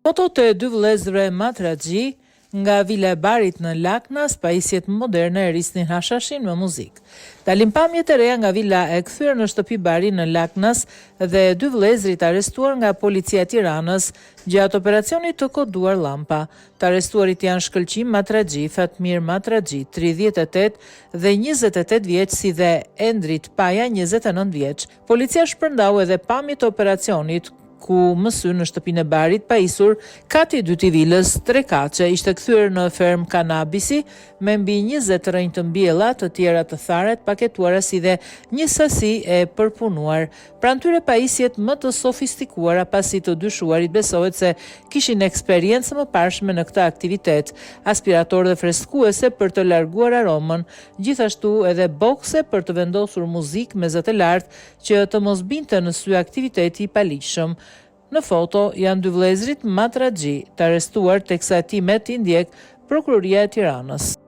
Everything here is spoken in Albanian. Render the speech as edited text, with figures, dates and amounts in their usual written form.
Foto të dy vëllezërve Matraxhi nga Vila e Barit në Laknas, pajisjet moderne e risnin hashashin me muzikë. Dalim pamjet e reja nga vila e kthyer në shtëpi Bari në Laknas dhe dy vëllezërit arrestuar nga policia e Tiranës gjatë operacionit të koduar llampa. Të arrestuarit janë Shkëlqim Matraxhi, Fatmir Matraxhi, 38 dhe 28 vjeç, si dhe Endrit Paja, 29 vjeç. Policia shpërndau edhe pamjet e operacionit ku mësyn në shtëpinë e Barit pajisur kati 2 i vilës 3 kaçe ishte kthyer në ferm kanabisi me mbi 20 rënjë të mbjella, të tjera të tharet paketuara, si dhe një sasi e përpunuar. Pranë tyre pajisjet më të sofistikuara, pasi të dyshuarit besohet se kishin eksperiencë më parshme në këtë aktivitet, aspirator dhe freskuese për të larguar aromën, gjithashtu edhe bokse për të vendosur muzikë me zë të lartë që të mos binte në sy aktiviteti i paligjshëm. Në foto janë dy vëllezërit Matraxhi të arrestuar, teksa hetimet i ndjek Prokuroria e Tiranës.